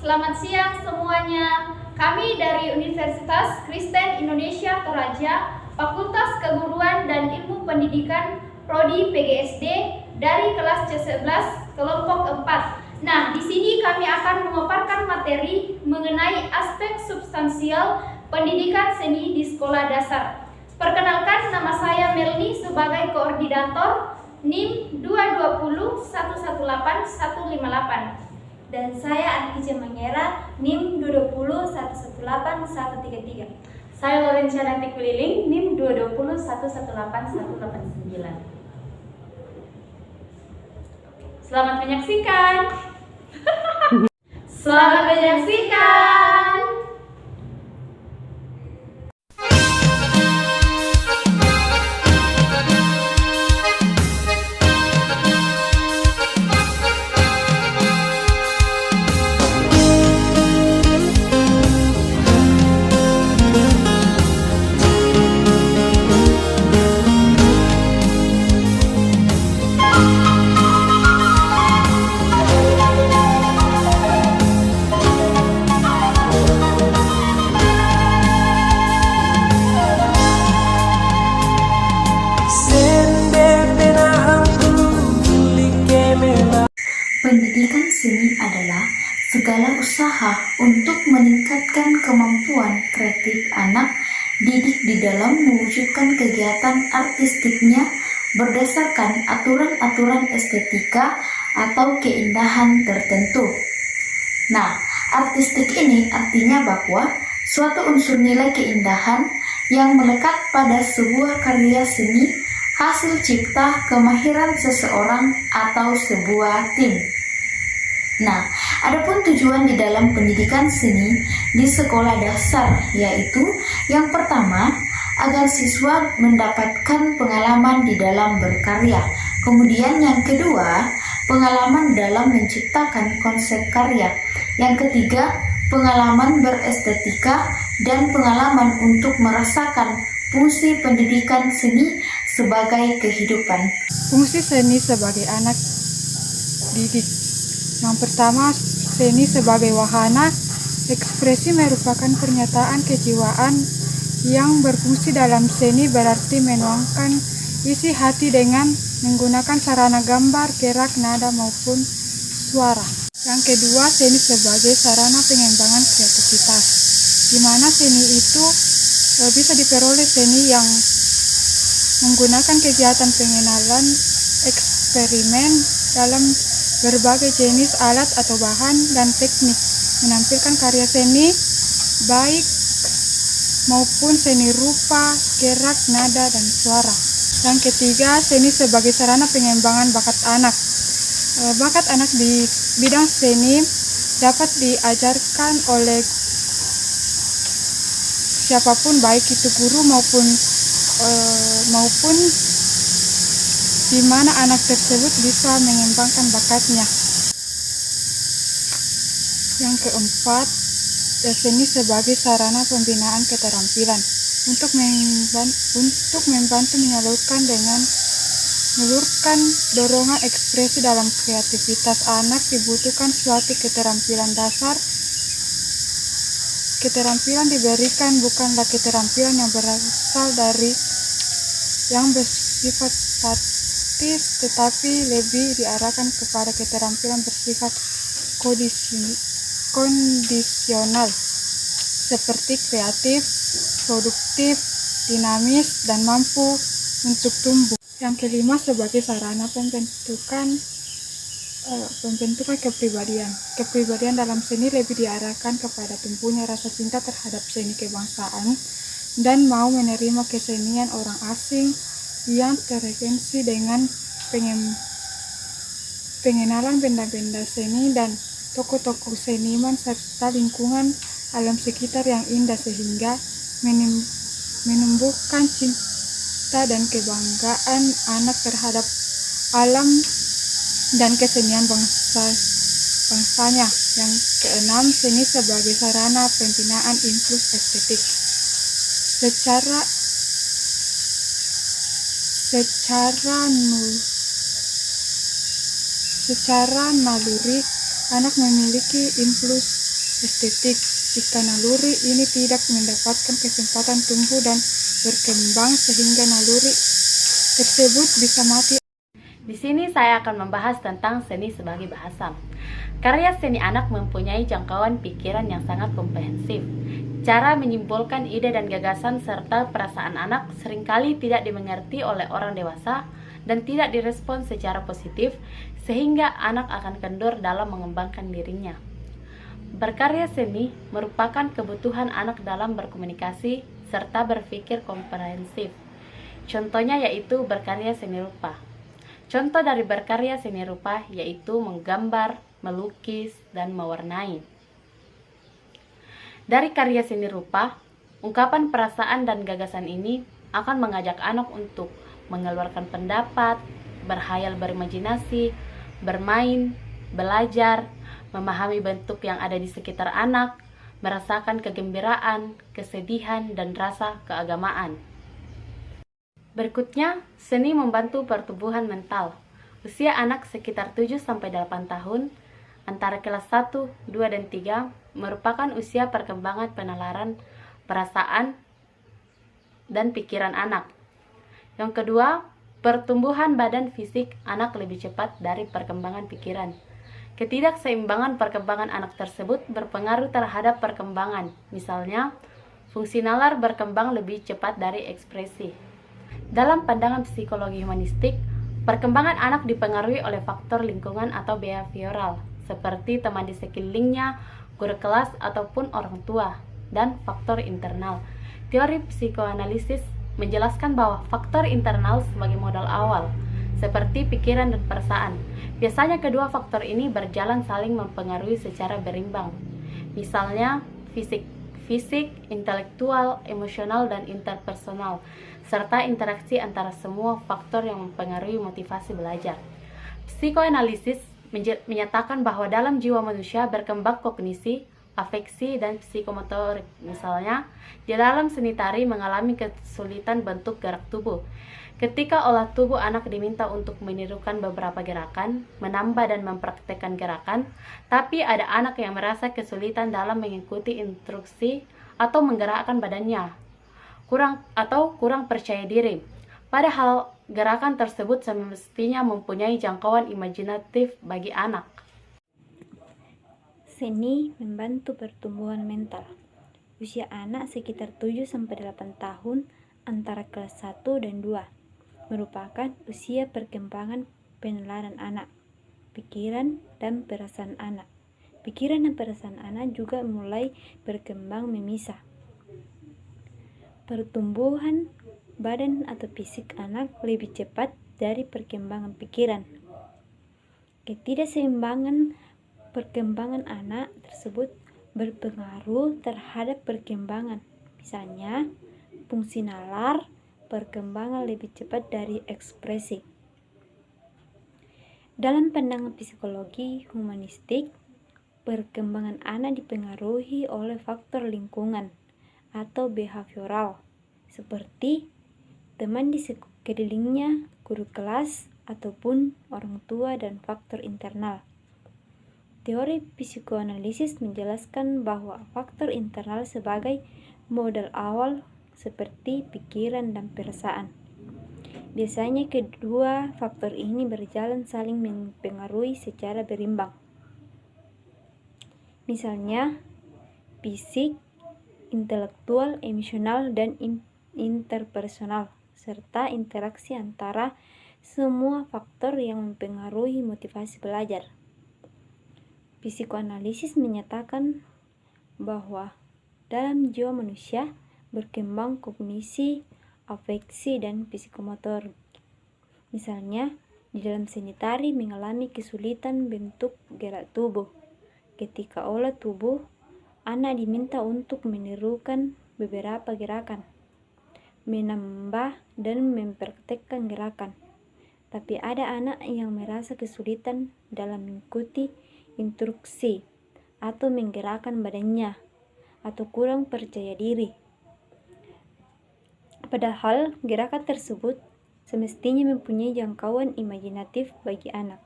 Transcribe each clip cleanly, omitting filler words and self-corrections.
Selamat siang semuanya. Kami dari Universitas Kristen Indonesia Toraja, Fakultas Keguruan dan Ilmu Pendidikan, Prodi PGSD dari kelas C11 kelompok 4. Nah, di sini kami akan memaparkan materi mengenai aspek substansial pendidikan seni di sekolah dasar. Perkenalkan, nama saya Melni sebagai koordinator NIM 220118158. Dan saya Aditya Mangera, NIM 220118133. Saya Lorenciana Tikuliling, NIM 220118189. Selamat menyaksikan. Selamat menyaksikan. Pendidikan seni adalah segala usaha untuk meningkatkan kemampuan kreatif anak didik di dalam mewujudkan kegiatan artistiknya berdasarkan aturan-aturan estetika atau keindahan tertentu. Nah, artistik ini artinya bahwa suatu unsur nilai keindahan yang melekat pada sebuah karya seni, hasil cipta, kemahiran seseorang atau sebuah tim. Nah, adapun tujuan di dalam pendidikan seni di sekolah dasar yaitu yang pertama, agar siswa mendapatkan pengalaman di dalam berkarya. Kemudian yang kedua, pengalaman dalam menciptakan konsep karya. Yang ketiga, pengalaman berestetika dan pengalaman untuk merasakan fungsi pendidikan seni sebagai kehidupan. Fungsi seni sebagai anak didik. Yang pertama, seni sebagai wahana ekspresi merupakan pernyataan kejiwaan yang berfungsi dalam seni, berarti menuangkan isi hati dengan menggunakan sarana gambar, gerak, nada maupun suara. Yang kedua, seni sebagai sarana pengembangan kreativitas, di mana seni itu bisa diperoleh seni yang menggunakan kegiatan pengenalan eksperimen dalam berbagai jenis alat atau bahan dan teknik, menampilkan karya seni baik maupun seni rupa, gerak, nada, dan suara. Yang ketiga, seni sebagai sarana pengembangan bakat anak. Bakat anak di bidang seni dapat diajarkan oleh siapapun, baik itu guru maupun di mana anak tersebut bisa mengembangkan bakatnya. Yang keempat, seni sebagai sarana pembinaan keterampilan untuk membantu menyalurkan dorongan ekspresi dalam kreativitas anak. Dibutuhkan suatu keterampilan dasar. Keterampilan diberikan bukanlah keterampilan yang berasal dari yang bersifat statis, tetapi lebih diarahkan kepada keterampilan bersifat kondisional seperti kreatif, produktif, dinamis, dan mampu untuk tumbuh. Yang kelima, sebagai sarana pembentukan kepribadian. Kepribadian dalam seni lebih diarahkan kepada tumbuhnya rasa cinta terhadap seni kebangsaan dan mau menerima kesenian orang asing yang terreferensi dengan pengenalan benda-benda seni dan tokoh-tokoh seniman, serta lingkungan alam sekitar yang indah sehingga menumbuhkan cinta dan kebanggaan anak terhadap alam dan kesenian bangsanya. Yang keenam, seni sebagai sarana pembinaan impuls estetik. Secara naluri, anak memiliki impuls estetik. Jika naluri ini tidak mendapatkan kesempatan tumbuh dan berkembang sehingga naluri tersebut bisa mati. Di sini saya akan membahas tentang seni sebagai bahasa. Karya seni anak mempunyai jangkauan pikiran yang sangat komprehensif. Cara menyimpulkan ide dan gagasan serta perasaan anak seringkali tidak dimengerti oleh orang dewasa dan tidak direspon secara positif, sehingga anak akan kendor dalam mengembangkan dirinya. Berkarya seni merupakan kebutuhan anak dalam berkomunikasi serta berpikir komprehensif. Contohnya yaitu berkarya seni rupa. Contoh dari berkarya seni rupa yaitu menggambar, melukis, dan mewarnai. Dari karya seni rupa, ungkapan perasaan dan gagasan ini akan mengajak anak untuk mengeluarkan pendapat, berhayal, berimajinasi, bermain, belajar, memahami bentuk yang ada di sekitar anak, merasakan kegembiraan, kesedihan, dan rasa keagamaan. Berikutnya, seni membantu pertumbuhan mental. Usia anak sekitar 7-8 tahun, antara kelas 1, 2, dan 3, merupakan usia perkembangan penalaran perasaan dan pikiran anak. Yang kedua, pertumbuhan badan fisik anak lebih cepat dari perkembangan pikiran. Ketidakseimbangan perkembangan anak tersebut berpengaruh terhadap perkembangan. Misalnya, fungsi nalar berkembang lebih cepat dari ekspresi. Dalam pandangan psikologi humanistik, perkembangan anak dipengaruhi oleh faktor lingkungan atau behavioral, seperti teman di sekelilingnya, guru kelas, ataupun orang tua, dan faktor internal. Teori psikoanalisis menjelaskan bahwa faktor internal sebagai modal awal, seperti pikiran dan perasaan. Biasanya kedua faktor ini berjalan saling mempengaruhi secara berimbang. Misalnya, fisik, intelektual, emosional, dan interpersonal, serta interaksi antara semua faktor yang mempengaruhi motivasi belajar. Psikoanalisis menyatakan bahwa dalam jiwa manusia berkembang kognisi, afeksi, dan psikomotorik. Misalnya, di dalam seni tari mengalami kesulitan bentuk gerak tubuh. Ketika olah tubuh anak diminta untuk menirukan beberapa gerakan, menambah dan mempraktekkan gerakan, tapi ada anak yang merasa kesulitan dalam mengikuti instruksi atau menggerakkan badannya, kurang percaya diri. Padahal gerakan tersebut semestinya mempunyai jangkauan imajinatif bagi anak. Seni membantu pertumbuhan mental. Usia anak sekitar 7-8 tahun, antara kelas 1 dan 2, merupakan usia perkembangan penalaran anak, pikiran dan perasaan anak. Pikiran dan perasaan anak juga mulai berkembang memisah. Pertumbuhan badan atau fisik anak lebih cepat dari perkembangan pikiran. Ketidakseimbangan perkembangan anak tersebut berpengaruh terhadap perkembangan. Misalnya, fungsi nalar perkembangan lebih cepat dari ekspresi. Dalam pandangan psikologi humanistik, perkembangan anak dipengaruhi oleh faktor lingkungan atau behavioral, seperti teman di sekelilingnya, guru kelas, ataupun orang tua, dan faktor internal. Teori psikoanalisis menjelaskan bahwa faktor internal sebagai modal awal seperti pikiran dan perasaan. Biasanya kedua faktor ini berjalan saling mempengaruhi secara berimbang. Misalnya, fisik, intelektual, emosional, dan interpersonal, serta interaksi antara semua faktor yang mempengaruhi motivasi belajar. Psikoanalisis menyatakan bahwa dalam jiwa manusia berkembang kognisi, afeksi, dan psikomotor. Misalnya, di dalam seni tari mengalami kesulitan bentuk gerak tubuh. Ketika olah tubuh, anak diminta untuk menirukan beberapa gerakan, menambah dan memperketatkan gerakan. Tapi ada anak yang merasa kesulitan dalam mengikuti instruksi atau menggerakkan badannya atau kurang percaya diri. Padahal gerakan tersebut semestinya mempunyai jangkauan imajinatif bagi anak.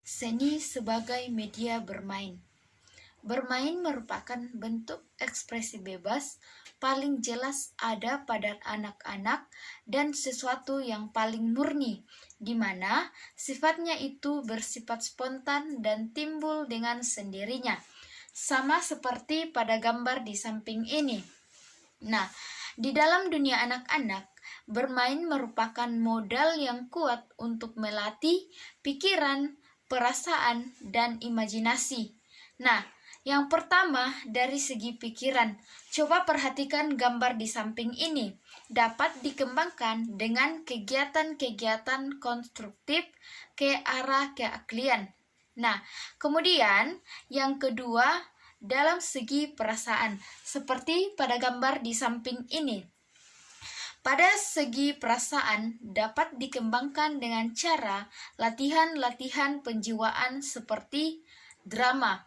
Seni sebagai media bermain. Bermain merupakan bentuk ekspresi bebas paling jelas ada pada anak-anak dan sesuatu yang paling murni, di mana sifatnya itu bersifat spontan dan timbul dengan sendirinya. Sama seperti pada gambar di samping ini. Nah, di dalam dunia anak-anak, bermain merupakan modal yang kuat untuk melatih pikiran, perasaan, dan imajinasi. Nah, yang pertama dari segi pikiran, coba perhatikan gambar di samping ini. Dapat dikembangkan dengan kegiatan-kegiatan konstruktif ke arah keahlian. Nah, kemudian yang kedua dalam segi perasaan, seperti pada gambar di samping ini. Pada segi perasaan dapat dikembangkan dengan cara latihan-latihan penjiwaan seperti drama.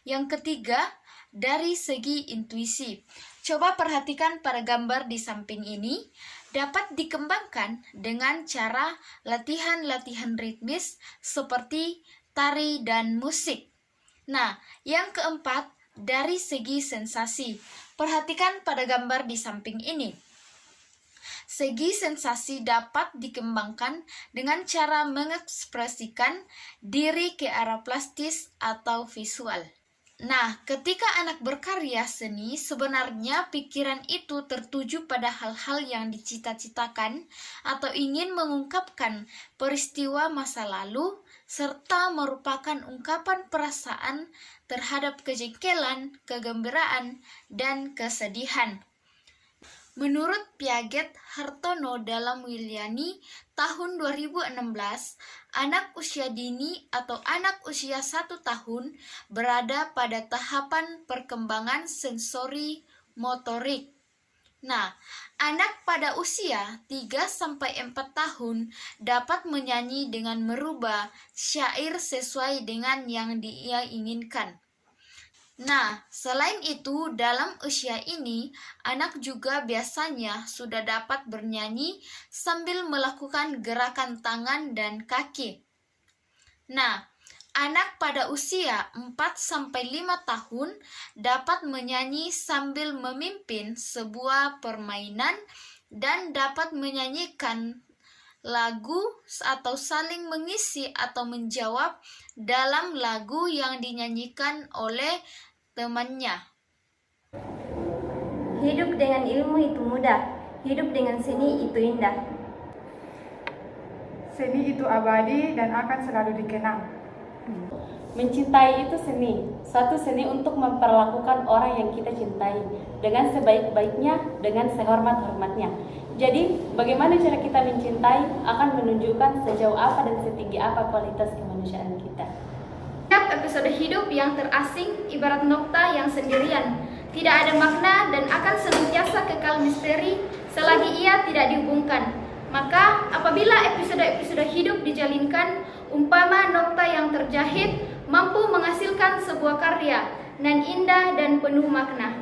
Yang ketiga, dari segi intuisi. Coba perhatikan pada gambar di samping ini, dapat dikembangkan dengan cara latihan-latihan ritmis seperti tari dan musik. Nah, yang keempat, dari segi sensasi. Perhatikan pada gambar di samping ini. Segi sensasi dapat dikembangkan dengan cara mengekspresikan diri ke arah plastis atau visual. Nah, ketika anak berkarya seni, sebenarnya pikiran itu tertuju pada hal-hal yang dicita-citakan atau ingin mengungkapkan peristiwa masa lalu, serta merupakan ungkapan perasaan terhadap kejengkelan, kegembiraan, dan kesedihan. Menurut Piaget Hartono dalam Wiliani tahun 2016, anak usia dini atau anak usia 1 tahun berada pada tahapan perkembangan sensori motorik. Nah, anak pada usia 3-4 tahun dapat menyanyi dengan merubah syair sesuai dengan yang dia inginkan. Nah, selain itu, dalam usia ini, anak juga biasanya sudah dapat bernyanyi sambil melakukan gerakan tangan dan kaki. Nah, anak pada usia 4-5 tahun dapat menyanyi sambil memimpin sebuah permainan dan dapat menyanyikan lagu atau saling mengisi atau menjawab dalam lagu yang dinyanyikan oleh temannya. Hidup dengan ilmu itu mudah, hidup dengan seni itu indah. Seni itu abadi dan akan selalu dikenang. Mencintai itu seni, suatu seni untuk memperlakukan orang yang kita cintai dengan sebaik-baiknya, dengan sehormat-hormatnya. Jadi, bagaimana cara kita mencintai akan menunjukkan sejauh apa dan setinggi apa kualitas kemanusiaan kita. Setiap episode hidup yang terasing ibarat nokta yang sendirian, tidak ada makna dan akan senantiasa kekal misteri selagi ia tidak dihubungkan. Maka apabila episode-episode hidup dijalinkan, umpama nokta yang terjahit mampu menghasilkan sebuah karya nan indah dan penuh makna.